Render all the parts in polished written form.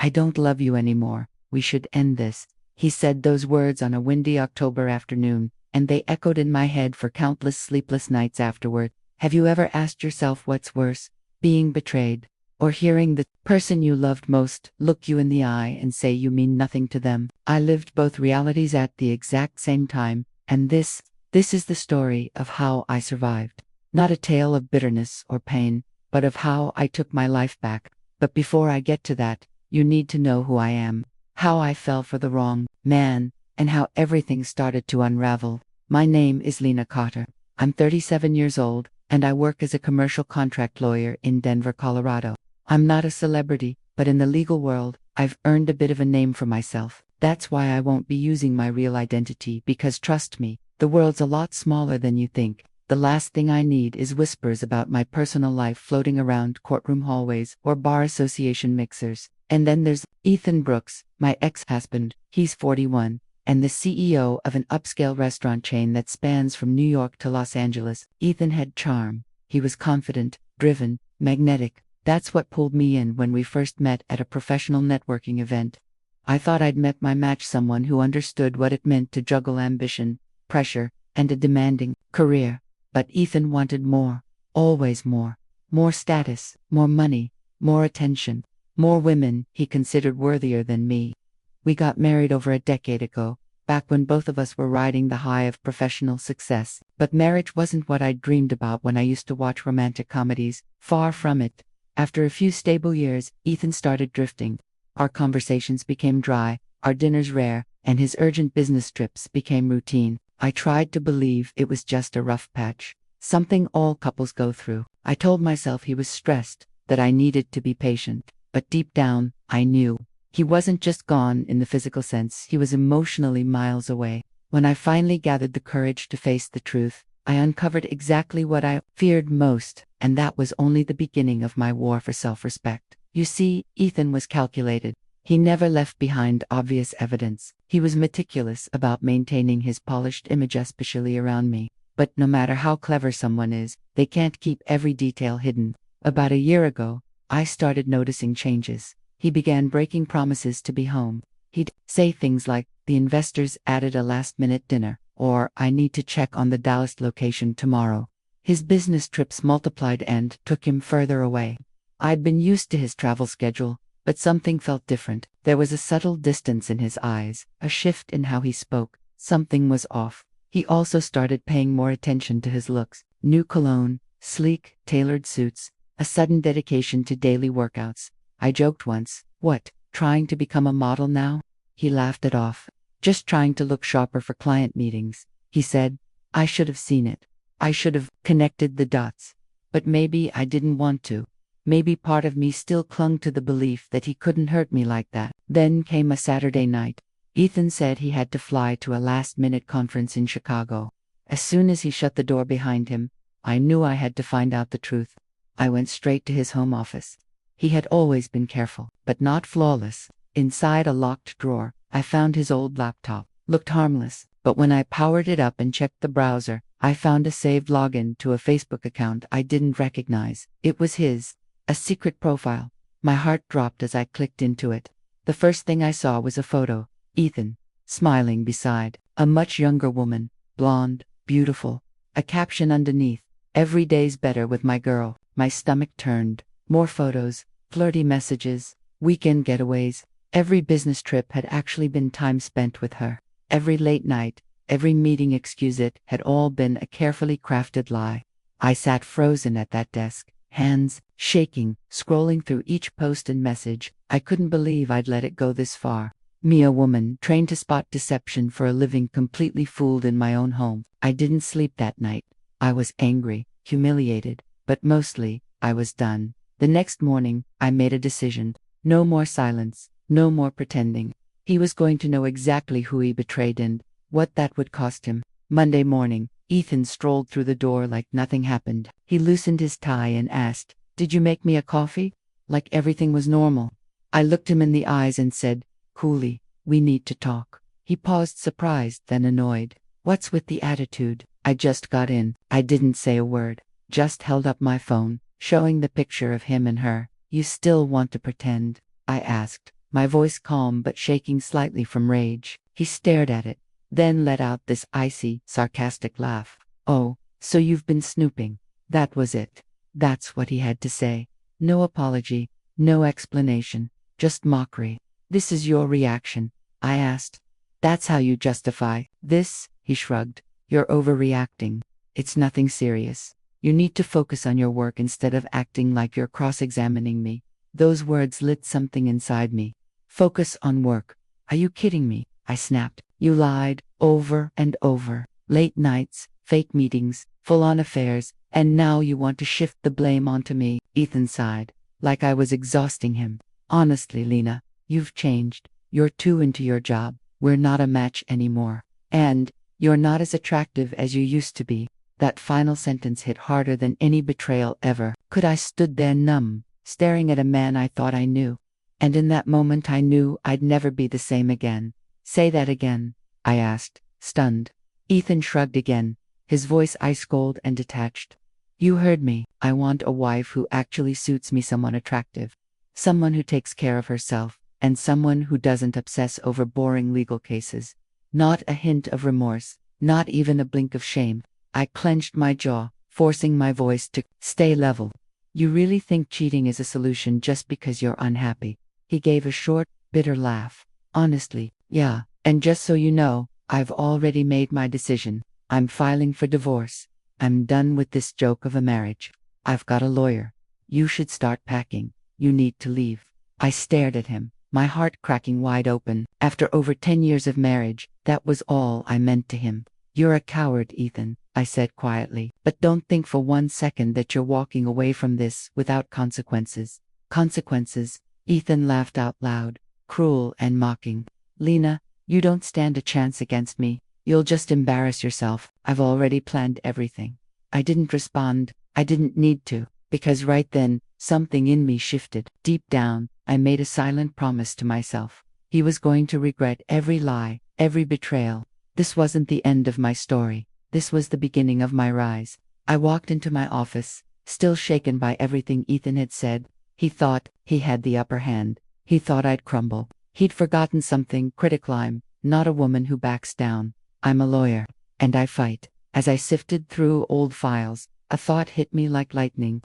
I don't love you anymore. We should end this. He said those words on a windy October afternoon, and they echoed in my head for countless sleepless nights afterward. Have you ever asked yourself what's worse, being betrayed, or hearing the person you loved most look you in the eye and say you mean nothing to them? I lived both realities at the exact same time, and this is the story of how I survived. Not a tale of bitterness or pain, but of how I took my life back. But before I get to that, you need to know who I am, how I fell for the wrong man, and how everything started to unravel. My name is Lena Carter. I'm 37 years old, and I work as a commercial contract lawyer in Denver, Colorado. I'm not a celebrity, but in the legal world, I've earned a bit of a name for myself. That's why I won't be using my real identity, because trust me, the world's a lot smaller than you think. The last thing I need is whispers about my personal life floating around courtroom hallways or bar association mixers. And then there's Ethan Brooks, my ex-husband. He's 41, and the CEO of an upscale restaurant chain that spans from New York to Los Angeles. Ethan had charm. He was confident, driven, magnetic. That's what pulled me in when we first met at a professional networking event. I thought I'd met my match, someone who understood what it meant to juggle ambition, pressure, and a demanding career. But Ethan wanted more, always more. More status, more money, more attention, more women he considered worthier than me. We got married over a decade ago, back when both of us were riding the high of professional success. But marriage wasn't what I'd dreamed about when I used to watch romantic comedies. Far from it. After a few stable years, Ethan started drifting. Our conversations became dry, our dinners rare, and his urgent business trips became routine. I tried to believe it was just a rough patch, something all couples go through. I told myself he was stressed, that I needed to be patient. But deep down, I knew. He wasn't just gone in the physical sense, he was emotionally miles away. When I finally gathered the courage to face the truth, I uncovered exactly what I feared most, and that was only the beginning of my war for self-respect. You see, Ethan was calculated. He never left behind obvious evidence. He was meticulous about maintaining his polished image, especially around me. But no matter how clever someone is, they can't keep every detail hidden. About a year ago, I started noticing changes. He began breaking promises to be home. He'd say things like, "The investors added a last-minute dinner," or "I need to check on the Dallas location tomorrow." His business trips multiplied and took him further away. I'd been used to his travel schedule, but something felt different. There was a subtle distance in his eyes, a shift in how he spoke. Something was off. He also started paying more attention to his looks. New cologne, sleek, tailored suits, a sudden dedication to daily workouts. I joked once, "What, trying to become a model now?" He laughed it off. "Just trying to look sharper for client meetings," he said. I should have seen it. I should have connected the dots. But maybe I didn't want to. Maybe part of me still clung to the belief that he couldn't hurt me like that. Then came a Saturday night. Ethan said he had to fly to a last-minute conference in Chicago. As soon as he shut the door behind him, I knew I had to find out the truth. I went straight to his home office. He had always been careful, but not flawless. Inside a locked drawer, I found his old laptop. Looked harmless, but when I powered it up and checked the browser, I found a saved login to a Facebook account I didn't recognize. It was his. A secret profile. My heart dropped as I clicked into it. The first thing I saw was a photo. Ethan, smiling beside a much younger woman, blonde, beautiful. A caption underneath, "Every day's better with my girl." My stomach turned. More photos, flirty messages, weekend getaways. Every business trip had actually been time spent with her. Every late night, every meeting exquisite had all been a carefully crafted lie. I sat frozen at that desk, hands shaking, scrolling through each post and message. I couldn't believe I'd let it go this far. Me, a woman trained to spot deception for a living, completely fooled in my own home. I didn't sleep that night. I was angry, humiliated, but mostly, I was done. The next morning, I made a decision. No more silence, no more pretending. He was going to know exactly who he betrayed and what that would cost him. Monday morning, Ethan strolled through the door like nothing happened. He loosened his tie and asked, "Did you make me a coffee?" Like everything was normal. I looked him in the eyes and said, coolly, "We need to talk." He paused, surprised, then annoyed. "What's with the attitude? I just got in." I didn't say a word, just held up my phone, showing the picture of him and her. "You still want to pretend?" I asked. my voice calm but shaking slightly from rage. He stared at it, then let out this icy, sarcastic laugh. "Oh, so you've been snooping." That was it. That's what he had to say. No apology, no explanation, just mockery. "This is your reaction?" I asked. "That's how you justify this?" He shrugged. "You're overreacting. It's nothing serious. You need to focus on your work instead of acting like you're cross-examining me." Those words lit something inside me. Focus on work. Are you kidding me? I snapped. You lied, over and over. Late nights, fake meetings, full-on affairs, and now you want to shift the blame onto me. Ethan sighed, like I was exhausting him. "Honestly, Lena, you've changed. You're too into your job. We're not a match anymore. And you're not as attractive as you used to be." That final sentence hit harder than any betrayal ever. I stood there numb, staring at a man I thought I knew. And in that moment I knew I'd never be the same again. "Say that again," I asked, stunned. Ethan shrugged again, his voice ice-cold and detached. "You heard me. I want a wife who actually suits me, someone attractive. Someone who takes care of herself, and someone who doesn't obsess over boring legal cases. Not a hint of remorse, not even a blink of shame." I clenched my jaw, forcing my voice to stay level. "You really think cheating is a solution just because you're unhappy?" He gave a short, bitter laugh. "Honestly, yeah. And just so you know, I've already made my decision. I'm filing for divorce. I'm done with this joke of a marriage. I've got a lawyer. You should start packing. You need to leave." I stared at him, my heart cracking wide open. After over 10 years of marriage, that was all I meant to him. "You're a coward, Ethan," I said quietly. "But don't think for 1 second that you're walking away from this without consequences." "Consequences?" Ethan laughed out loud, cruel and mocking. "Lena, you don't stand a chance against me. You'll just embarrass yourself. I've already planned everything." I didn't respond. I didn't need to, because right then, something in me shifted. Deep down, I made a silent promise to myself. He was going to regret every lie, every betrayal. This wasn't the end of my story. This was the beginning of my rise. I walked into my office, still shaken by everything Ethan had said. He thought he had the upper hand. He thought I'd crumble. He'd forgotten something critical. I'm not a woman who backs down. I'm a lawyer, and I fight. As I sifted through old files, a thought hit me like lightning.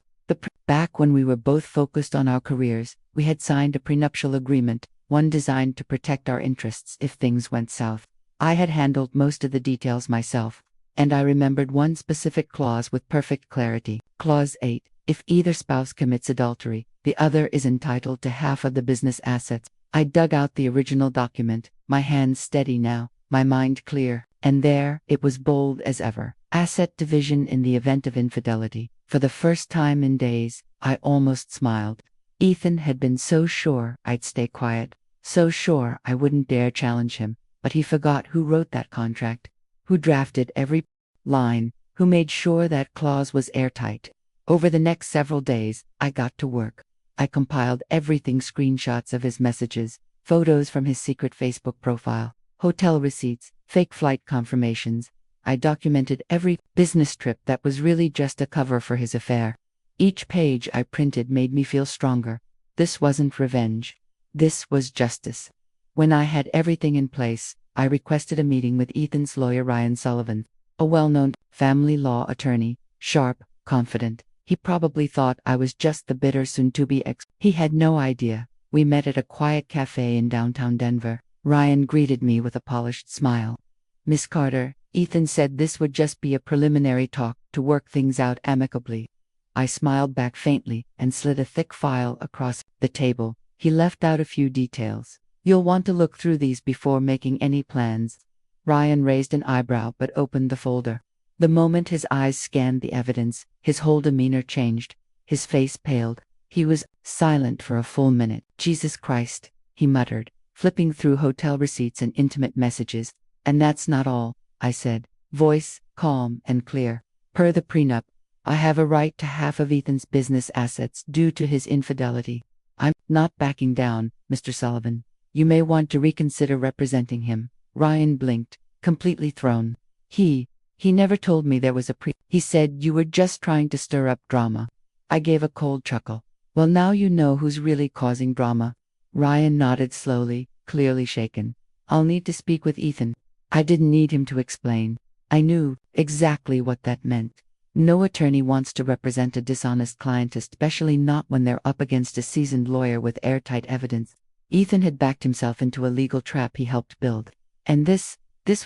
Back when we were both focused on our careers, we had signed a prenuptial agreement, one designed to protect our interests if things went south. I had handled most of the details myself, and I remembered one specific clause with perfect clarity. Clause 8. If either spouse commits adultery, the other is entitled to half of the business assets. I dug out the original document, my hands steady now, my mind clear, and there, it was bold as ever. Asset division in the event of infidelity. For the first time in days, I almost smiled. Ethan had been so sure I'd stay quiet, so sure I wouldn't dare challenge him. But he forgot who wrote that contract, who drafted every line, who made sure that clause was airtight. Over the next several days, I got to work. I compiled everything: screenshots of his messages, photos from his secret Facebook profile, hotel receipts, fake flight confirmations. I documented every business trip that was really just a cover for his affair. Each page I printed made me feel stronger. This wasn't revenge. This was justice. When I had everything in place, I requested a meeting with Ethan's lawyer, Ryan Sullivan, a well-known family law attorney, sharp, confident. He probably thought I was just the bitter soon-to-be ex. He had no idea. We met at a quiet cafe in downtown Denver. Ryan greeted me with a polished smile. "Miss Carter," Ethan said, "this would just be a preliminary talk to work things out amicably." I smiled back faintly and slid a thick file across the table. He left out a few details. "You'll want to look through these before making any plans." Ryan raised an eyebrow but opened the folder. The moment his eyes scanned the evidence, his whole demeanor changed. His face paled. He was silent for a full minute. "Jesus Christ," he muttered, flipping through hotel receipts and intimate messages. "And that's not all," I said, voice calm and clear. "Per the prenup, I have a right to half of Ethan's business assets due to his infidelity. I'm not backing down, Mr. Sullivan. You may want to reconsider representing him." Ryan blinked, completely thrown. He never told me there was a He said you were just trying to stir up drama." I gave a cold chuckle. "Well, now you know who's really causing drama." Ryan nodded slowly, clearly shaken. I'll need to speak with Ethan. I didn't need him to explain. I knew exactly what that meant. No attorney wants to represent a dishonest client, especially not when they're up against a seasoned lawyer with airtight evidence. Ethan had backed himself into a legal trap he helped build. And this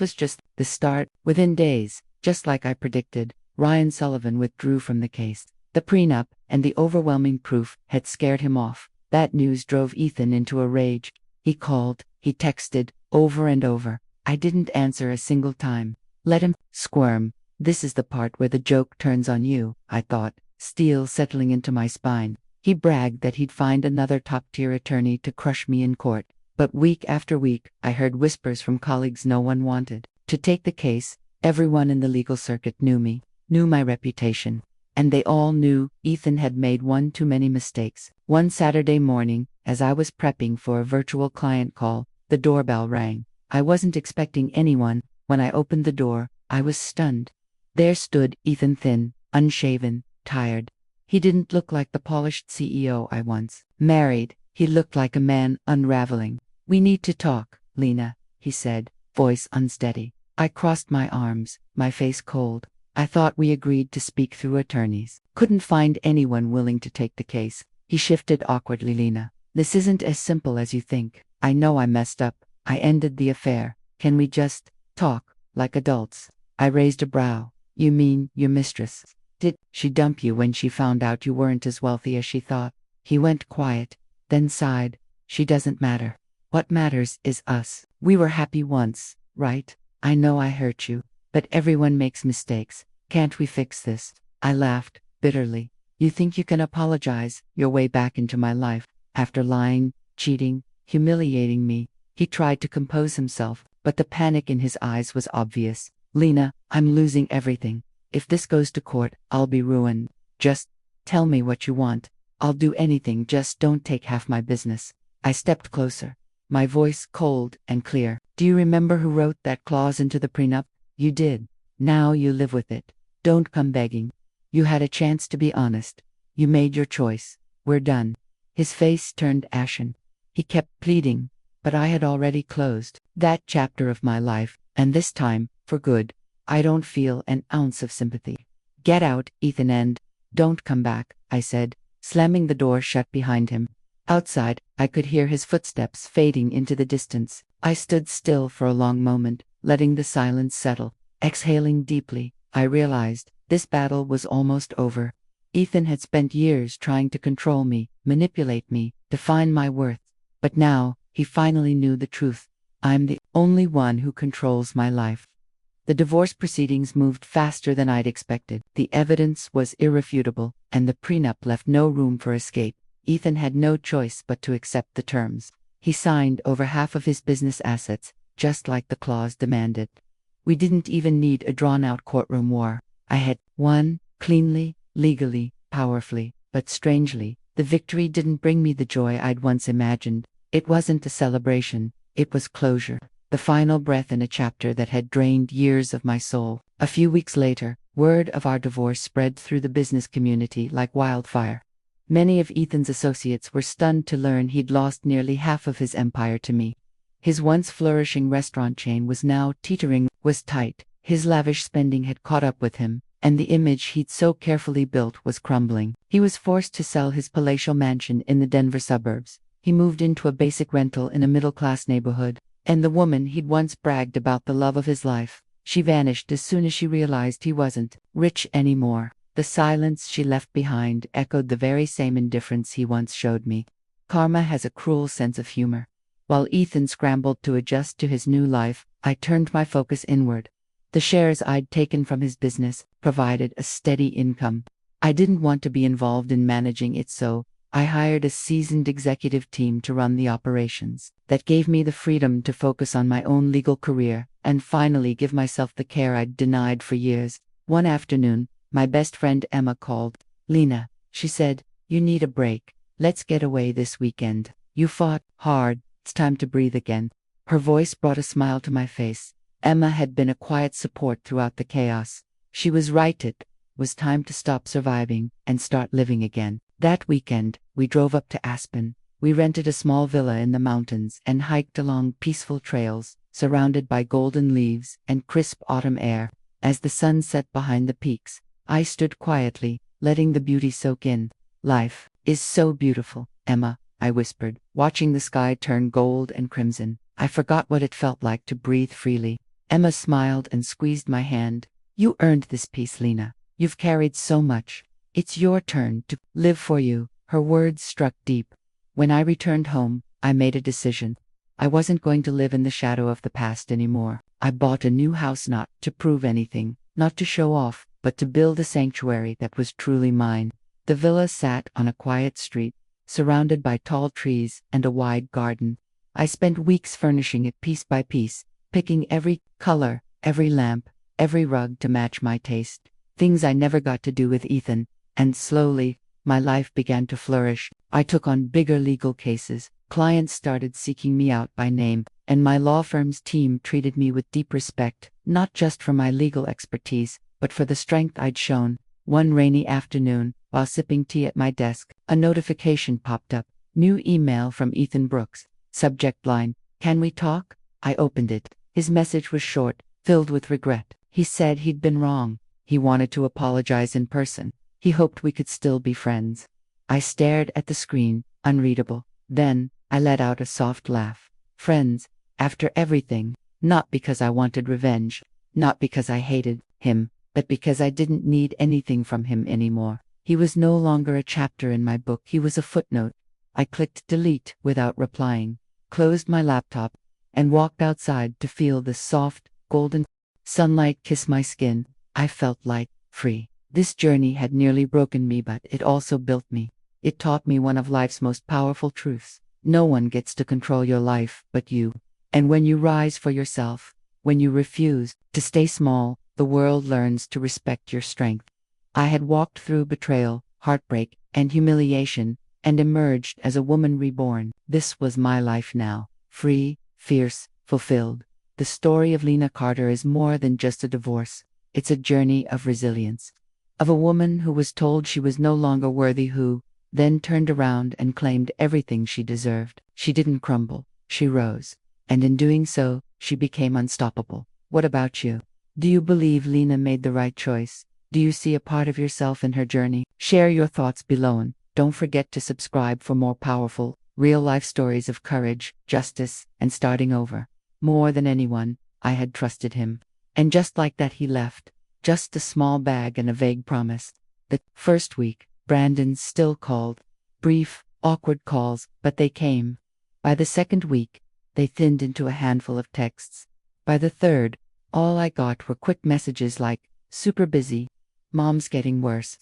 was just the start. Within days, just like I predicted, Ryan Sullivan withdrew from the case. The prenup and the overwhelming proof had scared him off. That news drove Ethan into a rage. He called, he texted, over and over. I didn't answer a single time. Let him squirm. This is the part where the joke turns on you, I thought, steel settling into my spine. He bragged that he'd find another top-tier attorney to crush me in court. But week after week, I heard whispers from colleagues no one wanted to take the case. Everyone in the legal circuit knew me, knew my reputation. And they all knew Ethan had made one too many mistakes. One Saturday morning, as I was prepping for a virtual client call, the doorbell rang. I wasn't expecting anyone. When I opened the door, I was stunned. There stood Ethan, thin, unshaven, tired. He didn't look like the polished CEO I once married. He looked like a man unraveling. We need to talk, Lena, he said, voice unsteady. I crossed my arms, my face cold. I thought we agreed to speak through attorneys. Couldn't find anyone willing to take the case. He shifted awkwardly. Lena, this isn't as simple as you think. I know I messed up. I ended the affair. Can we just talk like adults? I raised a brow. You mean your mistress? Did she dump you when she found out you weren't as wealthy as she thought? He went quiet, then sighed. She doesn't matter. What matters is us. We were happy once, right? I know I hurt you, but everyone makes mistakes. Can't we fix this? I laughed, bitterly. You think you can apologize your way back into my life, after lying, cheating, humiliating me? He tried to compose himself, but the panic in his eyes was obvious. Lena, I'm losing everything. If this goes to court, I'll be ruined. Just tell me what you want. I'll do anything, just don't take half my business. I stepped closer, my voice cold and clear. Do you remember who wrote that clause into the prenup? You did. Now you live with it. Don't come begging. You had a chance to be honest. You made your choice. We're done. His face turned ashen. He kept pleading, but I had already closed that chapter of my life, and this time, for good. I don't feel an ounce of sympathy. Get out, Ethan, and don't come back, I said, slamming the door shut behind him. Outside, I could hear his footsteps fading into the distance. I stood still for a long moment, letting the silence settle. Exhaling deeply, I realized this battle was almost over. Ethan had spent years trying to control me, manipulate me, define my worth. But now, he finally knew the truth. I'm the only one who controls my life. The divorce proceedings moved faster than I'd expected. The evidence was irrefutable, and the prenup left no room for escape. Ethan had no choice but to accept the terms. He signed over half of his business assets, just like the clause demanded. We didn't even need a drawn-out courtroom war. I had won, cleanly, legally, powerfully, but strangely, the victory didn't bring me the joy I'd once imagined. It wasn't a celebration, it was closure. The final breath in a chapter that had drained years of my soul. A few weeks later, word of our divorce spread through the business community like wildfire. Many of Ethan's associates were stunned to learn he'd lost nearly half of his empire to me. His once flourishing restaurant chain was now teetering, was tight. His lavish spending had caught up with him, and the image he'd so carefully built was crumbling. He was forced to sell his palatial mansion in the Denver suburbs. He moved into a basic rental in a middle-class neighborhood. And the woman he'd once bragged about, the love of his life, she vanished as soon as she realized he wasn't rich anymore. The silence she left behind echoed the very same indifference he once showed me. Karma has a cruel sense of humor. While Ethan scrambled to adjust to his new life, I turned my focus inward. The shares I'd taken from his business provided a steady income. I didn't want to be involved in managing it, so I hired a seasoned executive team to run the operations. That gave me the freedom to focus on my own legal career and finally give myself the care I'd denied for years. One afternoon, my best friend Emma called. Lena, she said, you need a break. Let's get away this weekend. You fought hard. It's time to breathe again. Her voice brought a smile to my face. Emma had been a quiet support throughout the chaos. She was right. It was time to stop surviving and start living again. That weekend, we drove up to Aspen. We rented a small villa in the mountains and hiked along peaceful trails, surrounded by golden leaves and crisp autumn air. As the sun set behind the peaks, I stood quietly, letting the beauty soak in. Life is so beautiful, Emma, I whispered, watching the sky turn gold and crimson. I forgot what it felt like to breathe freely. Emma smiled and squeezed my hand. You earned this peace, Lena. You've carried so much. It's your turn to live for you. Her words struck deep. When I returned home, I made a decision. I wasn't going to live in the shadow of the past anymore. I bought a new house not to prove anything, not to show off, but to build a sanctuary that was truly mine. The villa sat on a quiet street, surrounded by tall trees and a wide garden. I spent weeks furnishing it piece by piece, picking every color, every lamp, every rug to match my taste. Things I never got to do with Ethan, and slowly, my life began to flourish. I took on bigger legal cases, clients started seeking me out by name, and my law firm's team treated me with deep respect, not just for my legal expertise, but for the strength I'd shown. One rainy afternoon, while sipping tea at my desk, a notification popped up. New email from Ethan Brooks. Subject line, "Can we talk?" I opened it. His message was short, filled with regret. He said he'd been wrong. He wanted to apologize in person. He hoped we could still be friends. I stared at the screen, unreadable. Then, I let out a soft laugh. Friends, after everything, not because I wanted revenge, not because I hated him, but because I didn't need anything from him anymore. He was no longer a chapter in my book, he was a footnote. I clicked delete without replying, closed my laptop, and walked outside to feel the soft, golden sunlight kiss my skin. I felt light, free. This journey had nearly broken me, but it also built me. It taught me one of life's most powerful truths. No one gets to control your life but you. And when you rise for yourself, when you refuse to stay small, the world learns to respect your strength. I had walked through betrayal, heartbreak, and humiliation, and emerged as a woman reborn. This was my life now, free, fierce, fulfilled. The story of Lena Carter is more than just a divorce. It's a journey of resilience. Of a woman who was told she was no longer worthy, who then turned around and claimed everything she deserved. She didn't crumble, she rose. And in doing so, she became unstoppable. What about you? Do you believe Lena made the right choice? Do you see a part of yourself in her journey? Share your thoughts below, and don't forget to subscribe for more powerful, real-life stories of courage, justice, and starting over. More than anyone, I had trusted him. And just like that, he left. Just a small bag and a vague promise. The first week, Brandon still called. Brief, awkward calls, but they came. By the second week, they thinned into a handful of texts. By the third, all I got were quick messages like, "Super busy," "Mom's getting worse,"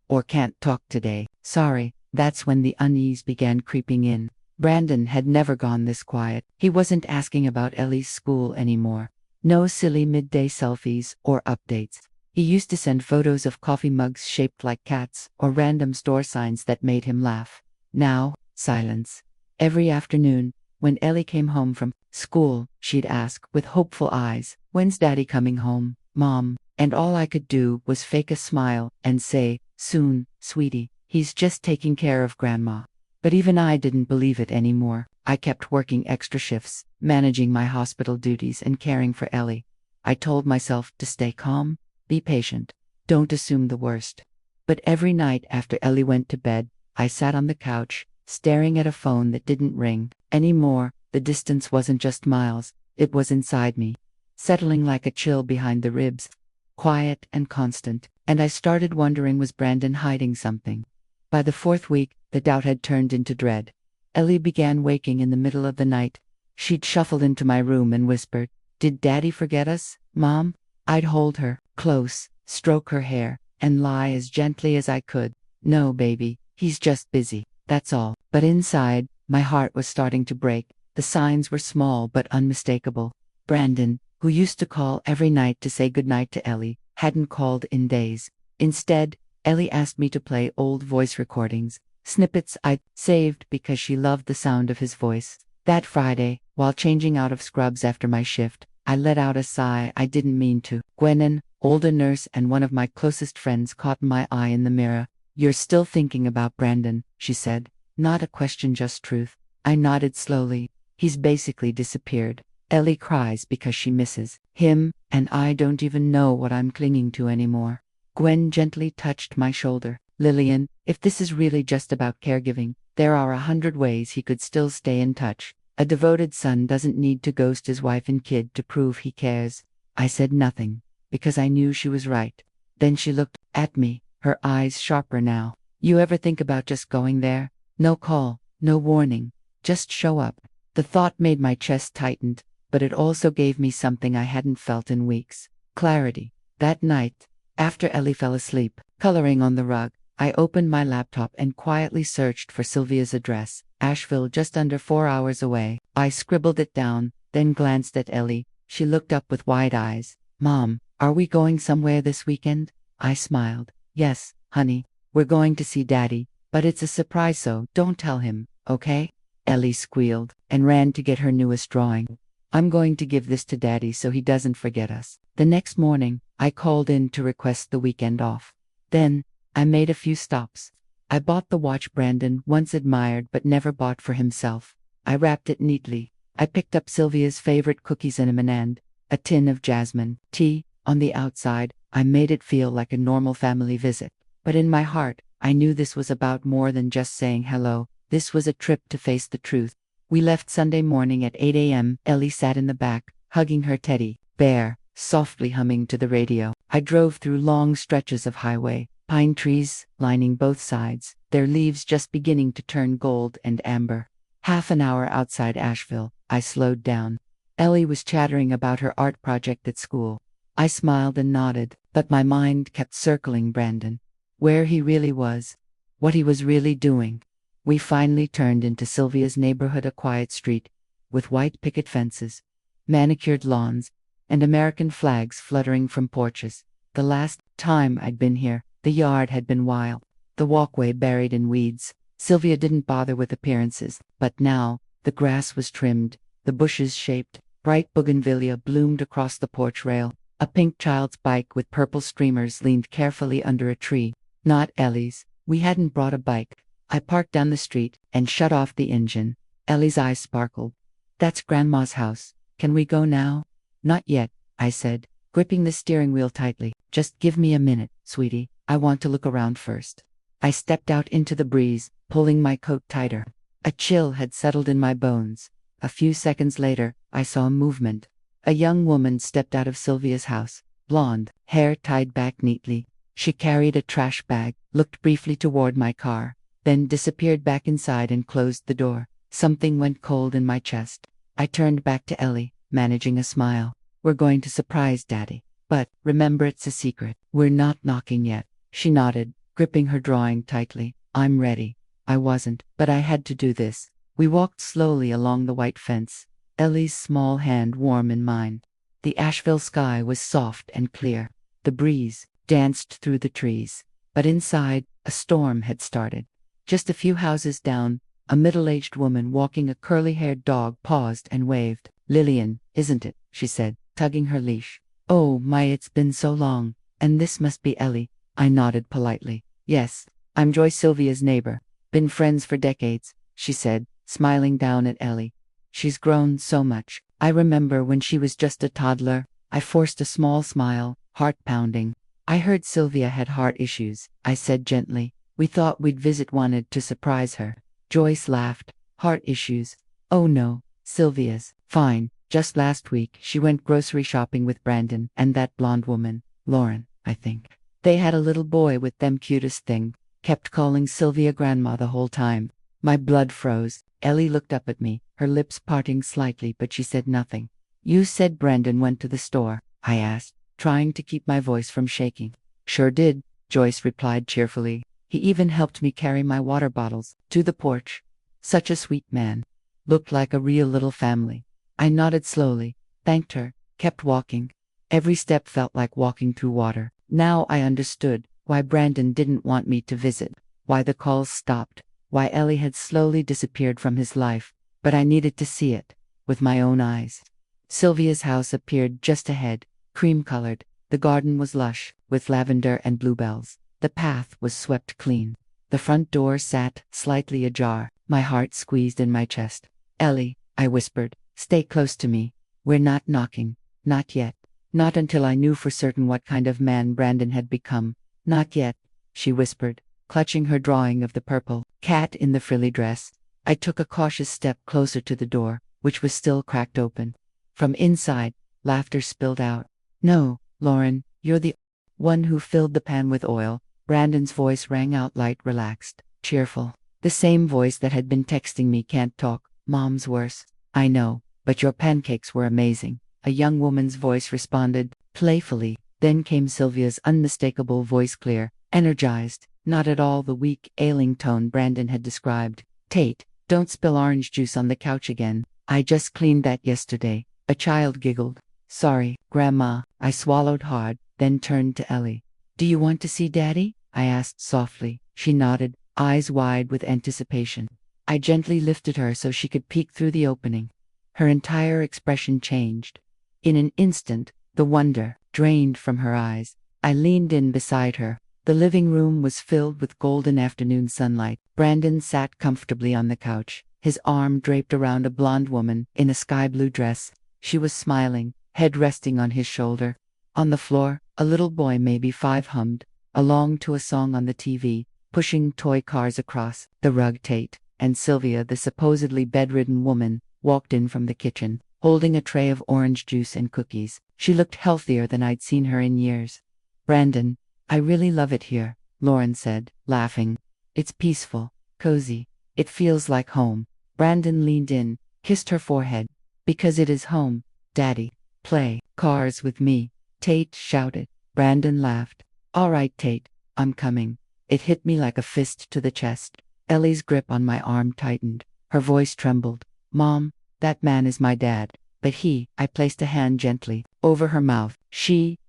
or "Can't talk today, sorry." That's when the unease began creeping in. Brandon had never gone this quiet. He wasn't asking about Ellie's school anymore. No silly midday selfies or updates. He used to send photos of coffee mugs shaped like cats or random store signs that made him laugh. Now, silence. Every afternoon, when Ellie came home from school, she'd ask, with hopeful eyes, "When's Daddy coming home, Mom?" And all I could do was fake a smile and say, "Soon, sweetie. He's just taking care of Grandma." But even I didn't believe it anymore. I kept working extra shifts, managing my hospital duties and caring for Ellie. I told myself to stay calm, be patient, don't assume the worst. But every night after Ellie went to bed, I sat on the couch, staring at a phone that didn't ring anymore. The distance wasn't just miles, it was inside me, settling like a chill behind the ribs, quiet and constant, and I started wondering, was Brandon hiding something? By the fourth week, the doubt had turned into dread. Ellie began waking in the middle of the night. She'd shuffled into my room and whispered, "Did Daddy forget us, Mom?" I'd hold her close, stroke her hair, and lie as gently as I could. "No, baby, he's just busy, that's all." But inside, my heart was starting to break. The signs were small but unmistakable. Brandon, who used to call every night to say goodnight to Ellie, hadn't called in days. Instead, Ellie asked me to play old voice recordings, snippets I'd saved because she loved the sound of his voice. That Friday, while changing out of scrubs after my shift, I let out a sigh I didn't mean to. Gwennon, older nurse and one of my closest friends, caught my eye in the mirror. "You're still thinking about Brandon," she said. Not a question, just truth. I nodded slowly. He's basically disappeared. Ellie cries because she misses him, and I don't even know what I'm clinging to anymore. Gwen gently touched my shoulder. Lillian, if this is really just about caregiving, there are 100 ways he could still stay in touch. A devoted son doesn't need to ghost his wife and kid to prove he cares. I said nothing, because I knew she was right. Then she looked at me, her eyes sharper now. You ever think about just going there? No call, no warning, just show up. The thought made my chest tighten, but it also gave me something I hadn't felt in weeks. Clarity. That night, after Ellie fell asleep, coloring on the rug, I opened my laptop and quietly searched for Sylvia's address. Asheville, just under 4 hours away. I scribbled it down, then glanced at Ellie. She looked up with wide eyes. Mom, are we going somewhere this weekend? I smiled. Yes, honey, we're going to see Daddy, but it's a surprise, so don't tell him, okay? Ellie squealed and ran to get her newest drawing. I'm going to give this to Daddy so he doesn't forget us. The next morning, I called in to request the weekend off. Then, I made a few stops. I bought the watch Brandon once admired but never bought for himself. I wrapped it neatly. I picked up Sylvia's favorite cookies and a tin of jasmine tea. On the outside, I made it feel like a normal family visit. But in my heart, I knew this was about more than just saying hello. This was a trip to face the truth. We left Sunday morning at 8 a.m. Ellie sat in the back, hugging her teddy bear, softly humming to the radio. I drove through long stretches of highway, pine trees lining both sides, their leaves just beginning to turn gold and amber. Half an hour outside Asheville, I slowed down. Ellie was chattering about her art project at school. I smiled and nodded, but my mind kept circling Brandon. Where he really was. What he was really doing. We finally turned into Sylvia's neighborhood, a quiet street, with white picket fences, manicured lawns, and American flags fluttering from porches. The last time I'd been here, the yard had been wild, the walkway buried in weeds. Sylvia didn't bother with appearances, but now, the grass was trimmed, the bushes shaped, bright bougainvillea bloomed across the porch rail. A pink child's bike with purple streamers leaned carefully under a tree. Not Ellie's. We hadn't brought a bike. I parked down the street and shut off the engine. Ellie's eyes sparkled. That's Grandma's house. Can we go now? Not yet, I said, gripping the steering wheel tightly. Just give me a minute, sweetie. I want to look around first. I stepped out into the breeze, pulling my coat tighter. A chill had settled in my bones. A few seconds later, I saw movement. A young woman stepped out of Sylvia's house, blonde, hair tied back neatly. She carried a trash bag, looked briefly toward my car, then disappeared back inside and closed the door. Something went cold in my chest. I turned back to Ellie, managing a smile. We're going to surprise Daddy. But, remember, it's a secret. We're not knocking yet. She nodded, gripping her drawing tightly. I'm ready. I wasn't, but I had to do this. We walked slowly along the white fence, Ellie's small hand warm in mine. The Asheville sky was soft and clear. The breeze danced through the trees. But inside, a storm had started. Just a few houses down, a middle-aged woman walking a curly-haired dog paused and waved. Lillian, isn't it? She said, tugging her leash. Oh my, it's been so long. And this must be Ellie. I nodded politely. Yes, I'm Joyce, Sylvia's neighbor. Been friends for decades, she said, smiling down at Ellie. She's grown so much. I remember when she was just a toddler. I forced a small smile, heart pounding. I heard Sylvia had heart issues, I said gently. We thought we'd visit, wanted to surprise her. Joyce laughed. Heart issues? Oh no, Sylvia's fine. Just last week, she went grocery shopping with Brandon and that blonde woman, Lauren, I think. They had a little boy with them, cutest thing. Kept calling Sylvia Grandma the whole time. My blood froze. Ellie looked up at me, her lips parting slightly, but she said nothing. You said Brandon went to the store, I asked, trying to keep my voice from shaking. Sure did, Joyce replied cheerfully. He even helped me carry my water bottles to the porch. Such a sweet man. Looked like a real little family. I nodded slowly, thanked her, kept walking. Every step felt like walking through water. Now I understood why Brandon didn't want me to visit, why the calls stopped, why Ellie had slowly disappeared from his life, but I needed to see it, with my own eyes. Sylvia's house appeared just ahead, cream-colored. The garden was lush, with lavender and bluebells. The path was swept clean. The front door sat slightly ajar. My heart squeezed in my chest. Ellie, I whispered, stay close to me. We're not knocking. Not yet. Not until I knew for certain what kind of man Brandon had become. Not yet, she whispered, clutching her drawing of the purple cat in the frilly dress. I took a cautious step closer to the door, which was still cracked open. From inside, laughter spilled out. No, Lauren, you're the one who filled the pan with oil. Brandon's voice rang out light, relaxed, cheerful. The same voice that had been texting me, can't talk, Mom's worse. I know, but your pancakes were amazing. A young woman's voice responded, playfully. Then came Sylvia's unmistakable voice, clear, energized, not at all the weak, ailing tone Brandon had described. Tate, don't spill orange juice on the couch again. I just cleaned that yesterday. A child giggled. Sorry, Grandma. I swallowed hard, then turned to Ellie. Do you want to see Daddy? I asked softly. She nodded, eyes wide with anticipation. I gently lifted her so she could peek through the opening. Her entire expression changed. In an instant, the wonder drained from her eyes. I leaned in beside her. The living room was filled with golden afternoon sunlight. Brandon sat comfortably on the couch, his arm draped around a blonde woman in a sky-blue dress. She was smiling, head resting on his shoulder. On the floor, a little boy, maybe 5, hummed along to a song on the TV, pushing toy cars across the rug. Tate and Sylvia, the supposedly bedridden woman, walked in from the kitchen, holding a tray of orange juice and cookies. She looked healthier than I'd seen her in years. Brandon, I really love it here, Lauren said, laughing. It's peaceful, cozy. It feels like home. Brandon leaned in, kissed her forehead. Because it is home, Daddy. Play cars with me, Tate shouted. Brandon laughed. All right, Tate, I'm coming. It hit me like a fist to the chest. Ellie's grip on my arm tightened. Her voice trembled. Mom, that man is my dad. But I placed a hand gently over her mouth.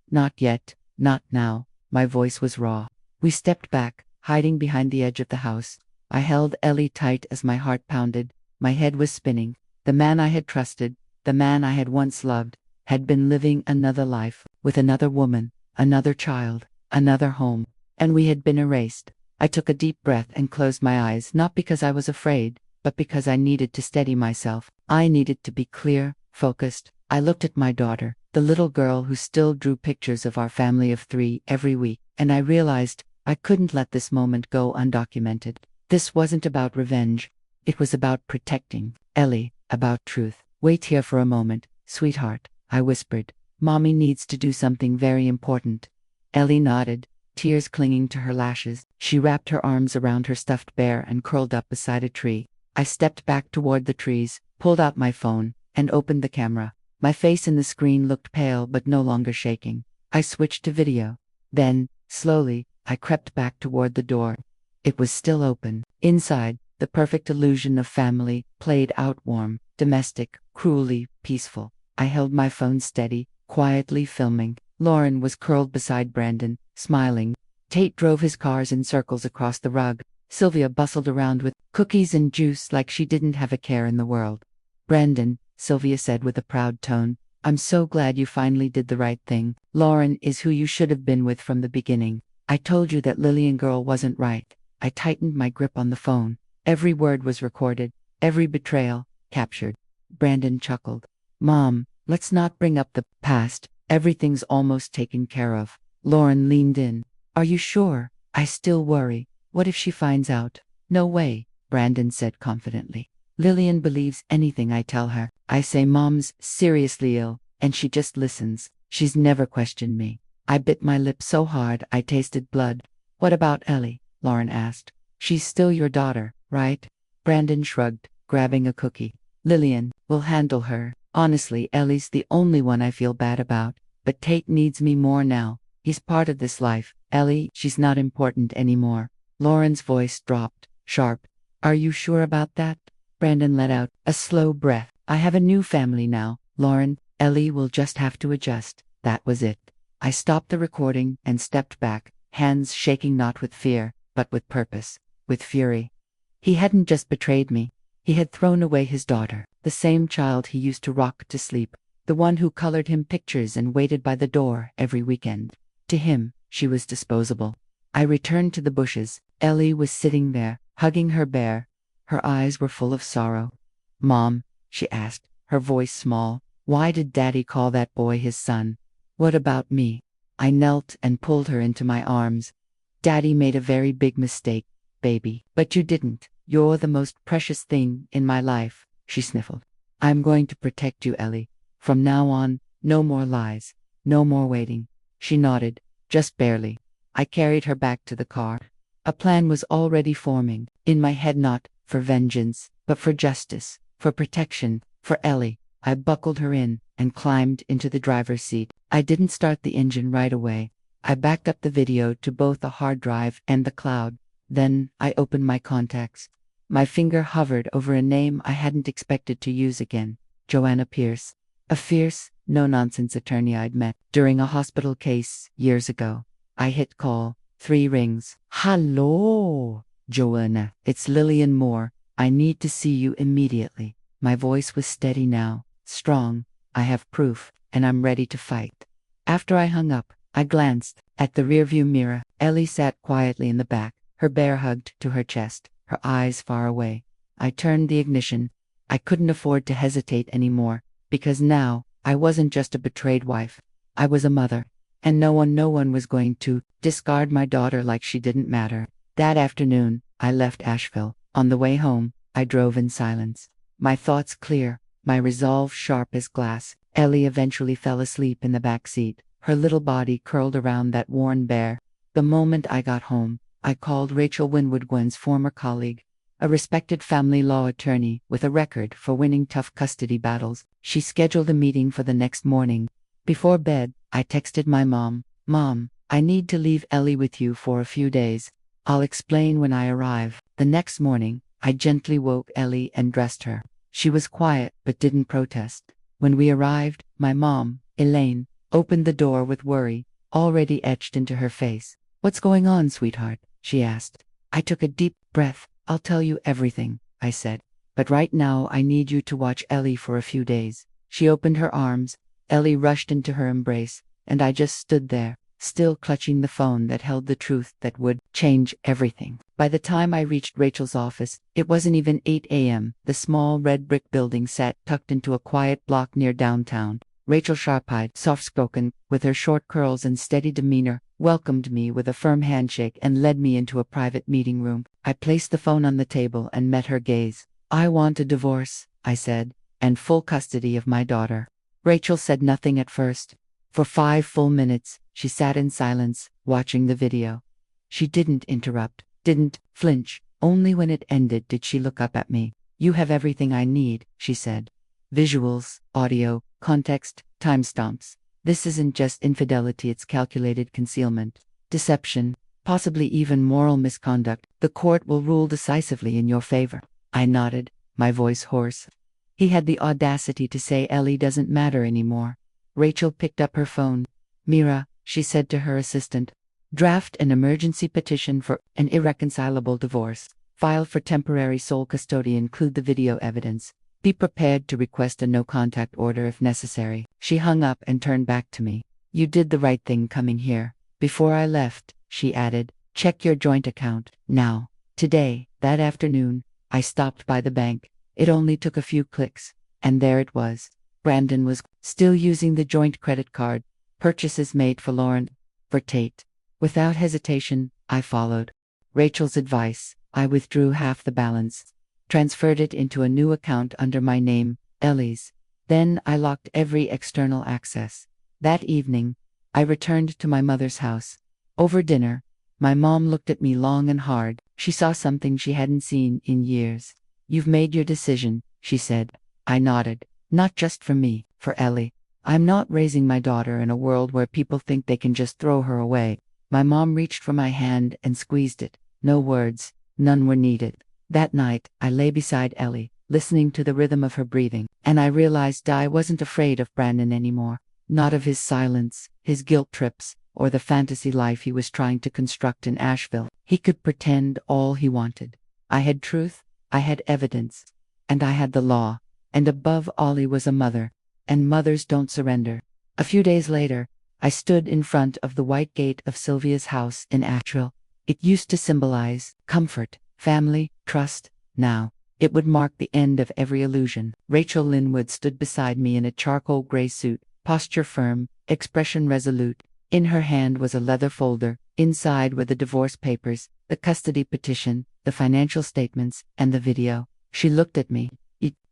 Not yet, not now. My voice was raw. We stepped back, hiding behind the edge of the house. I held Ellie tight as my heart pounded. My head was spinning. The man I had trusted, the man I had once loved, had been living another life, with another woman, another child, another home, and we had been erased. I took a deep breath and closed my eyes, not because I was afraid, but because I needed to steady myself. I needed to be clear, focused. I looked at my daughter, the little girl who still drew pictures of our family of 3 every week, and I realized I couldn't let this moment go undocumented. This wasn't about revenge. It was about protecting Ellie, about truth. Wait here for a moment, sweetheart, I whispered. Mommy needs to do something very important. Ellie nodded, tears clinging to her lashes. She wrapped her arms around her stuffed bear and curled up beside a tree. I stepped back toward the trees, pulled out my phone, and opened the camera. My face in the screen looked pale but no longer shaking. I switched to video. Then, slowly, I crept back toward the door. It was still open. Inside, the perfect illusion of family played out, warm, domestic, cruelly peaceful. I held my phone steady, quietly filming. Lauren was curled beside Brandon, smiling. Tate drove his cars in circles across the rug. Sylvia bustled around with cookies and juice like she didn't have a care in the world. Brandon, Sylvia said with a proud tone, I'm so glad you finally did the right thing. Lauren is who you should have been with from the beginning. I told you that Lillian girl wasn't right. I tightened my grip on the phone. Every word was recorded, every betrayal captured. Brandon chuckled. Mom, let's not bring up the past. Everything's almost taken care of. Lauren leaned in. Are you sure? I still worry. What if she finds out? No way, Brandon said confidently. Lillian believes anything I tell her. I say Mom's seriously ill, and she just listens. She's never questioned me. I bit my lip so hard I tasted blood. What about Ellie? Lauren asked. She's still your daughter, right? Brandon shrugged, grabbing a cookie. Lillian will handle her. Honestly, Ellie's the only one I feel bad about. But Tate needs me more now. He's part of this life. Ellie, she's not important anymore. Lauren's voice dropped, sharp. Are you sure about that? Brandon let out a slow breath. I have a new family now, Lauren. Ellie will just have to adjust. That was it. I stopped the recording and stepped back, hands shaking not with fear, but with purpose, with fury. He hadn't just betrayed me. He had thrown away his daughter, the same child he used to rock to sleep, the one who colored him pictures and waited by the door every weekend. To him, she was disposable. I returned to the bushes, Ellie was sitting there, hugging her bear. Her eyes were full of sorrow. "Mom," she asked, her voice small, "why did Daddy call that boy his son? What about me?" I knelt and pulled her into my arms. "Daddy made a very big mistake, baby. But you didn't. You're the most precious thing in my life," she sniffled. "I'm going to protect you, Ellie. From now on, no more lies. No more waiting." She nodded, just barely. I carried her back to the car. A plan was already forming, in my head, not for vengeance, but for justice, for protection, for Ellie. I buckled her in and climbed into the driver's seat. I didn't start the engine right away. I backed up the video to both the hard drive and the cloud. Then I opened my contacts. My finger hovered over a name I hadn't expected to use again: Joanna Pierce. A fierce, no-nonsense attorney I'd met during a hospital case years ago. I hit call. 3 rings. "Hello, Joanna. It's Lillian Moore. I need to see you immediately." My voice was steady now, strong. "I have proof, and I'm ready to fight." After I hung up, I glanced at the rearview mirror. Ellie sat quietly in the back, her bear hugged to her chest, her eyes far away. I turned the ignition. I couldn't afford to hesitate anymore, because now I wasn't just a betrayed wife. I was a mother. And no one was going to discard my daughter like she didn't matter. That afternoon, I left Asheville. On the way home, I drove in silence. My thoughts clear, my resolve sharp as glass. Ellie eventually fell asleep in the back seat, her little body curled around that worn bear. The moment I got home, I called Rachel Winwood, Gwen's former colleague, a respected family law attorney with a record for winning tough custody battles. She scheduled a meeting for the next morning. Before bed, I texted my mom, "Mom, I need to leave Ellie with you for a few days. I'll explain when I arrive." The next morning, I gently woke Ellie and dressed her. She was quiet but didn't protest. When we arrived, my mom, Elaine, opened the door with worry already etched into her face. "What's going on, sweetheart?" she asked. I took a deep breath. "I'll tell you everything," I said. "But right now I need you to watch Ellie for a few days." She opened her arms. Ellie rushed into her embrace, and I just stood there, still clutching the phone that held the truth that would change everything. By the time I reached Rachel's office, it wasn't even 8 a.m. The small red brick building sat tucked into a quiet block near downtown. Rachel, sharp-eyed, soft-spoken, with her short curls and steady demeanor, welcomed me with a firm handshake and led me into a private meeting room. I placed the phone on the table and met her gaze. "I want a divorce," I said, "and full custody of my daughter." Rachel said nothing at first. For 5 full minutes, she sat in silence, watching the video. She didn't interrupt, didn't flinch. Only when it ended did she look up at me. "You have everything I need," she said. "Visuals, audio, context, timestamps. This isn't just infidelity, it's calculated concealment, deception, possibly even moral misconduct. The court will rule decisively in your favor." I nodded, my voice hoarse. He had the audacity to say Ellie doesn't matter anymore. Rachel picked up her phone. "Mira," she said to her assistant, "draft an emergency petition for an irreconcilable divorce. File for temporary sole custody. Include the video evidence. Be prepared to request a no-contact order if necessary." She hung up and turned back to me. "You did the right thing coming here." Before I left, she added, "Check your joint account now." Today, that afternoon, I stopped by the bank. It only took a few clicks, and there it was. Brandon was still using the joint credit card. Purchases made for Lauren, for Tate. Without hesitation, I followed Rachel's advice. I withdrew half the balance, transferred it into a new account under my name, Ellie's. Then I locked every external access. That evening, I returned to my mother's house. Over dinner, my mom looked at me long and hard. She saw something she hadn't seen in years. "You've made your decision," she said. I nodded. "Not just for me, for Ellie. I'm not raising my daughter in a world where people think they can just throw her away." My mom reached for my hand and squeezed it. No words, none were needed. That night, I lay beside Ellie, listening to the rhythm of her breathing, and I realized I wasn't afraid of Brandon anymore. Not of his silence, his guilt trips, or the fantasy life he was trying to construct in Asheville. He could pretend all he wanted. I had truth, I had evidence, and I had the law. And above all, he was a mother, and mothers don't surrender. A few days later, I stood in front of the white gate of Sylvia's house in Asheville. It used to symbolize comfort, family, trust. Now, it would mark the end of every illusion. Rachel Linwood stood beside me in a charcoal gray suit, posture firm, expression resolute. In her hand was a leather folder. Inside were the divorce papers, the custody petition, the financial statements, and the video. She looked at me.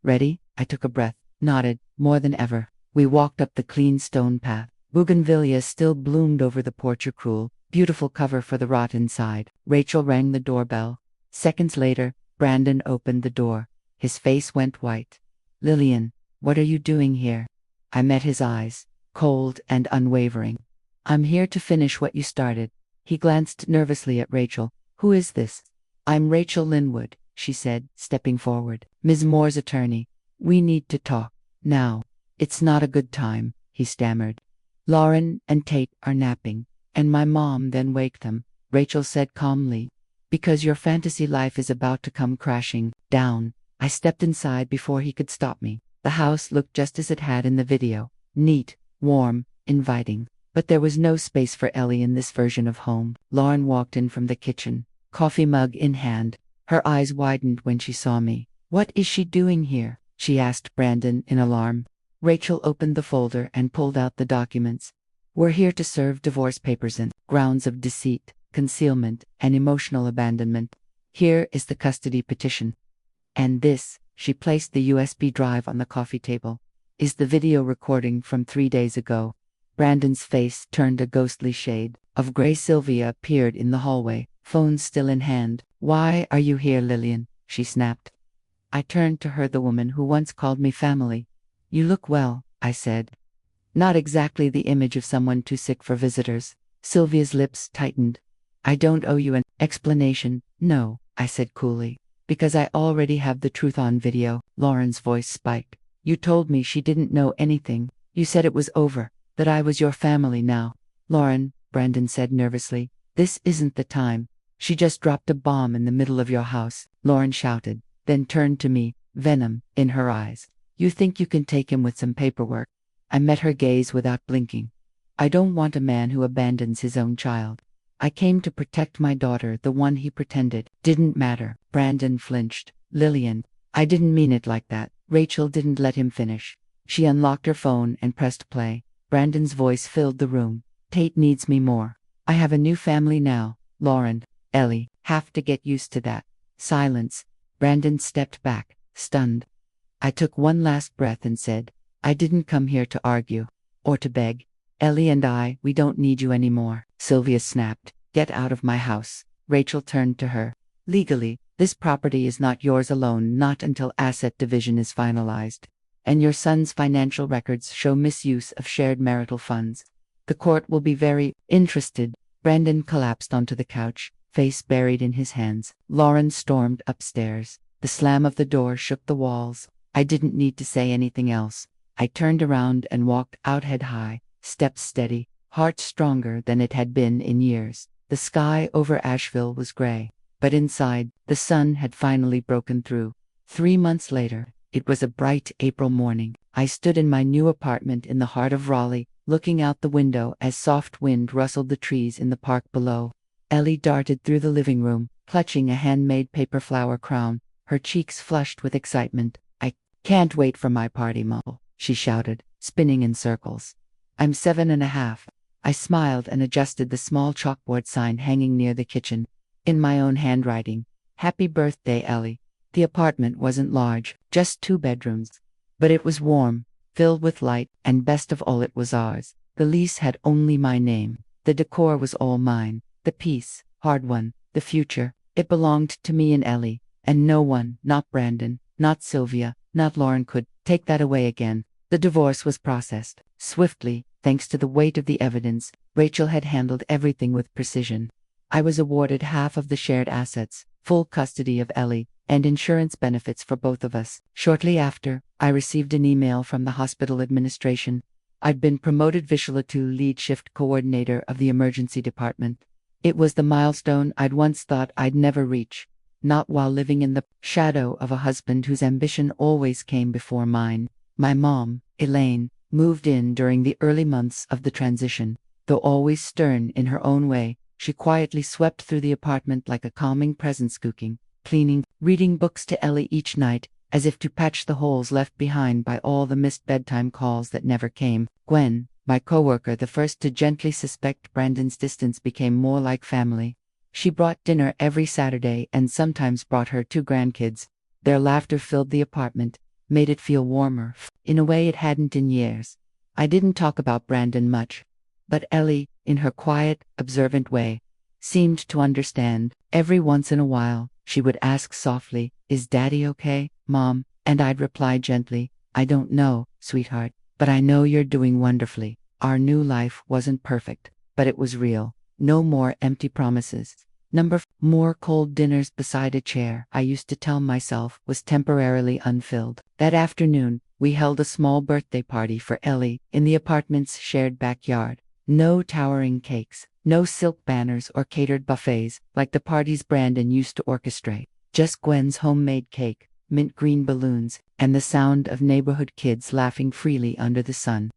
Ready? I took a breath, nodded, more than ever. We walked up the clean stone path. Bougainvilleas still bloomed over the porch, a cruel, beautiful cover for the rot inside. Rachel rang the doorbell. Seconds later, Brandon opened the door. His face went white. "Lillian, what are you doing here?" I met his eyes, cold and unwavering. "I'm here to finish what you started." He glanced nervously at Rachel. "Who is this?" "I'm Rachel Linwood," she said, stepping forward. "Ms. Moore's attorney. We need to talk. Now." "It's not a good time," he stammered. "Lauren and Tate are napping, and my mom then waked them," Rachel said calmly. "Because your fantasy life is about to come crashing down." I stepped inside before he could stop me. The house looked just as it had in the video. Neat, warm, inviting. But there was no space for Ellie in this version of home. Lauren walked in from the kitchen, coffee mug in hand. Her eyes widened when she saw me. "What is she doing here?" she asked Brandon in alarm. Rachel opened the folder and pulled out the documents. "We're here to serve divorce papers and grounds of deceit, concealment, and emotional abandonment. Here is the custody petition. And this," she placed the USB drive on the coffee table, "is the video recording from 3 days ago." Brandon's face turned a ghostly shade of gray. Sylvia appeared in the hallway, phone still in hand. "Why are you here, Lillian?" she snapped. I turned to her. "The woman who once called me family." "You look well," I said. "Not exactly the image of someone too sick for visitors." Sylvia's lips tightened. "I don't owe you an explanation." "No," I said coolly. "Because I already have the truth on video." Lauren's voice spiked. "You told me she didn't know anything. You said it was over, that I was your family now." "Lauren," Brandon said nervously, "this isn't the time. She just dropped a bomb in the middle of your house," Lauren shouted, then turned to me, venom in her eyes. "You think you can take him with some paperwork?" I met her gaze without blinking. "I don't want a man who abandons his own child. I came to protect my daughter. The one he pretended didn't matter." Brandon flinched. "Lillian, I didn't mean it like that." Rachel didn't let him finish. She unlocked her phone and pressed play. Brandon's voice filled the room. "Tate needs me more. I have a new family now. Lauren, Ellie, have to get used to that." Silence. Brandon stepped back, stunned. I took one last breath and said, "I didn't come here to argue. Or to beg. Ellie and we don't need you anymore." Sylvia snapped, "Get out of my house." Rachel turned to her. "Legally, this property is not yours alone, not until asset division is finalized. And your son's financial records show misuse of shared marital funds. The court will be very interested." Brandon collapsed onto the couch, face buried in his hands. Lauren stormed upstairs. The slam of the door shook the walls. I didn't need to say anything else. I turned around and walked out head high, steps steady, heart stronger than it had been in years. The sky over Asheville was gray, but inside, the sun had finally broken through. 3 months later, it was a bright April morning. I stood in my new apartment in the heart of Raleigh, looking out the window as soft wind rustled the trees in the park below. Ellie darted through the living room, clutching a handmade paper flower crown, her cheeks flushed with excitement. "I can't wait for my party, Mom," she shouted, spinning in circles. "I'm 7.5. I smiled and adjusted the small chalkboard sign hanging near the kitchen. In my own handwriting, "Happy birthday, Ellie." The apartment wasn't large, just 2 bedrooms. But it was warm, filled with light, and best of all, it was ours. The lease had only my name. The decor was all mine. The peace, hard won. The future, it belonged to me and Ellie. And no one, not Brandon, not Sylvia, not Lauren, could take that away again. The divorce was processed swiftly, thanks to the weight of the evidence. Rachel had handled everything with precision. I was awarded half of the shared assets, full custody of Ellie, and insurance benefits for both of us. Shortly after, I received an email from the hospital administration. I'd been promoted visually to lead shift coordinator of the emergency department. It was the milestone I'd once thought I'd never reach, not while living in the shadow of a husband whose ambition always came before mine. My mom, Elaine, moved in during the early months of the transition. Though always stern in her own way, She quietly swept through the apartment like a calming presence, cooking, cleaning, reading books to Ellie each night, as if to patch the holes left behind by all the missed bedtime calls that never came. Gwen, my coworker, the first to gently suspect Brandon's distance, became more like family. She brought dinner every Saturday and sometimes brought her 2 grandkids. Their laughter filled the apartment, made it feel warmer, in a way it hadn't in years. I didn't talk about Brandon much, but Ellie, in her quiet, observant way, seemed to understand. Every once in a while, she would ask softly, "Is Daddy okay, Mom?" And I'd reply gently, "I don't know, sweetheart, but I know you're doing wonderfully." Our new life wasn't perfect, but it was real. No more empty promises. More cold dinners beside a chair I used to tell myself was temporarily unfilled. That afternoon, we held a small birthday party for Ellie in the apartment's shared backyard. No towering cakes, no silk banners or catered buffets like the parties Brandon used to orchestrate. Just Gwen's homemade cake, mint green balloons, and the sound of neighborhood kids laughing freely under the sun.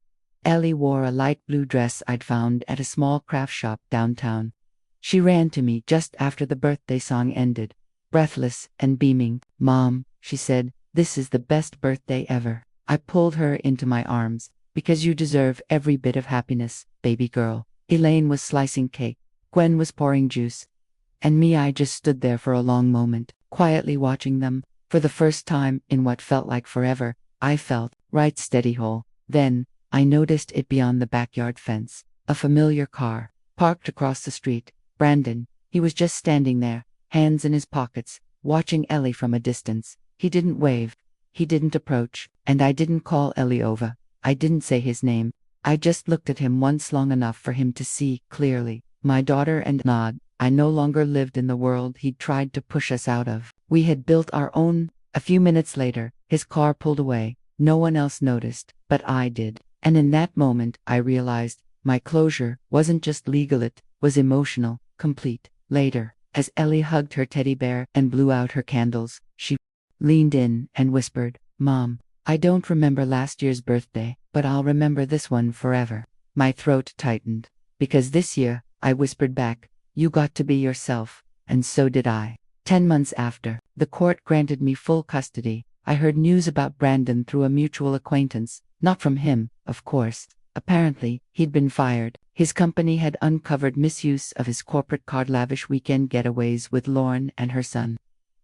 Ellie wore a light blue dress I'd found at a small craft shop downtown. She ran to me just after the birthday song ended, breathless and beaming. "Mom," she said, "this is the best birthday ever." I pulled her into my arms. "Because you deserve every bit of happiness, baby girl." Elaine was slicing cake, Gwen was pouring juice, and I just stood there for a long moment, quietly watching them. For the first time in what felt like forever, I felt right steady whole. Then, I noticed it beyond the backyard fence. A familiar car, parked across the street. Brandon, he was just standing there, hands in his pockets, watching Ellie from a distance. He didn't wave, he didn't approach, and I didn't call Ellie over. I didn't say his name. I just looked at him once long enough for him to see clearly my daughter and nod. I no longer lived in the world he'd tried to push us out of. We had built our own. A few minutes later, his car pulled away. No one else noticed, but I did. And in that moment, I realized my closure wasn't just legal, it was emotional, complete. Later, as Ellie hugged her teddy bear and blew out her candles, she leaned in and whispered, "Mom, I don't remember last year's birthday, but I'll remember this one forever." My throat tightened. "Because this year," I whispered back, "you got to be yourself, and so did I." 10 months after, the court granted me full custody. I heard news about Brandon through a mutual acquaintance. Not from him, of course. Apparently, he'd been fired. His company had uncovered misuse of his corporate card, lavish weekend getaways with Lauren and her son.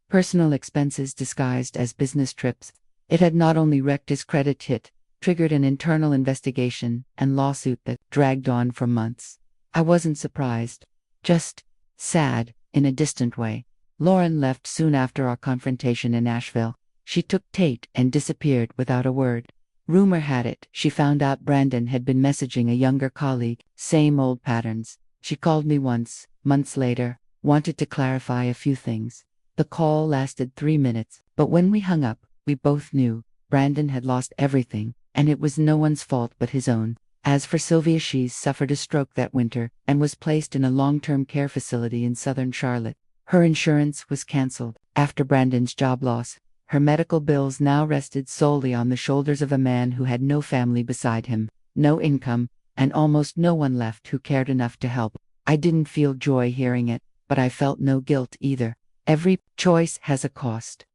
Personal expenses disguised as business trips. It had not only wrecked his credit, it triggered an internal investigation and lawsuit that dragged on for months. I wasn't surprised, just sad, in a distant way. Lauren left soon after our confrontation in Nashville. She took Tate and disappeared without a word. Rumor had it she found out Brandon had been messaging a younger colleague, same old patterns. She called me once, months later, wanted to clarify a few things. The call lasted 3 minutes, but when we hung up, we both knew Brandon had lost everything, and it was no one's fault but his own. As for Sylvia, she suffered a stroke that winter and was placed in a long-term care facility in southern Charlotte. Her insurance was canceled after Brandon's job loss. Her medical bills now rested solely on the shoulders of a man who had no family beside him, no income, and almost no one left who cared enough to help. I didn't feel joy hearing it, but I felt no guilt either. Every choice has a cost,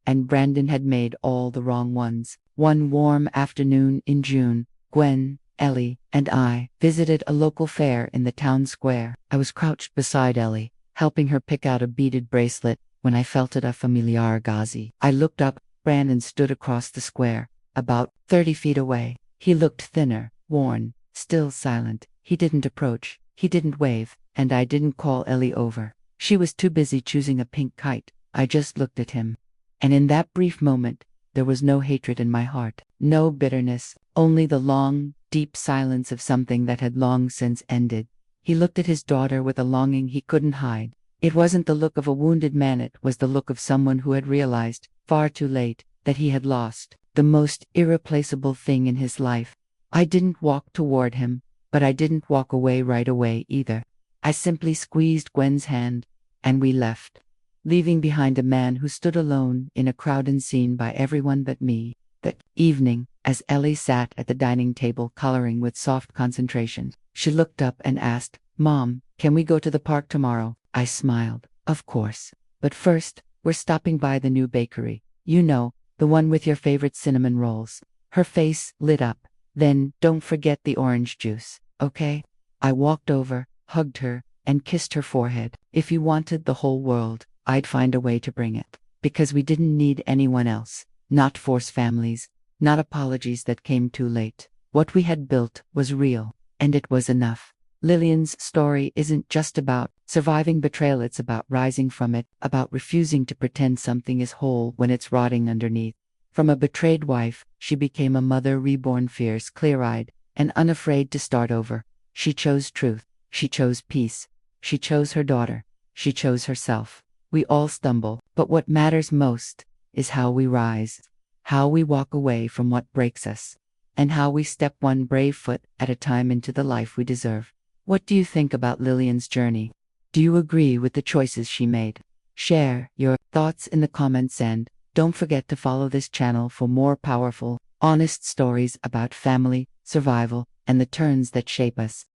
and Brandon had made all the wrong ones. One warm afternoon in June, Gwen, Ellie, and I visited a local fair in the town square. I was crouched beside Ellie, helping her pick out a beaded bracelet, when I felt it a familiar gaze. I looked up. Brandon stood across the square, about 30 feet away. He looked thinner, worn, still silent. He didn't approach, he didn't wave, and I didn't call Ellie over. She was too busy choosing a pink kite. I just looked at him. And in that brief moment, there was no hatred in my heart, no bitterness, only the long, deep silence of something that had long since ended. He looked at his daughter with a longing he couldn't hide. It wasn't the look of a wounded man, it was the look of someone who had realized, far too late, that he had lost the most irreplaceable thing in his life. I didn't walk toward him, but I didn't walk away right away either. I simply squeezed Gwen's hand, and we left, leaving behind a man who stood alone in a crowd unseen by everyone but me. That evening, as Ellie sat at the dining table coloring with soft concentration, she looked up and asked, "Mom, Can we go to the park tomorrow? I smiled. Of course. But first, we're stopping by the new bakery. You know, the one with your favorite cinnamon rolls. Her face lit up. Then, don't forget the orange juice, okay? I walked over, hugged her, and kissed her forehead. If you wanted the whole world, I'd find a way to bring it. Because we didn't need anyone else. Not forced families. Not apologies that came too late. What we had built was real. And it was enough. Lillian's story isn't just about surviving betrayal, it's about rising from it, about refusing to pretend something is whole when it's rotting underneath. From a betrayed wife, she became a mother reborn, fierce, clear-eyed, and unafraid to start over. She chose truth. She chose peace. She chose her daughter. She chose herself. We all stumble, but what matters most is how we rise, how we walk away from what breaks us, and how we step one brave foot at a time into the life we deserve. What do you think about Lillian's journey? Do you agree with the choices she made? Share your thoughts in the comments and don't forget to follow this channel for more powerful, honest stories about family, survival, and the turns that shape us.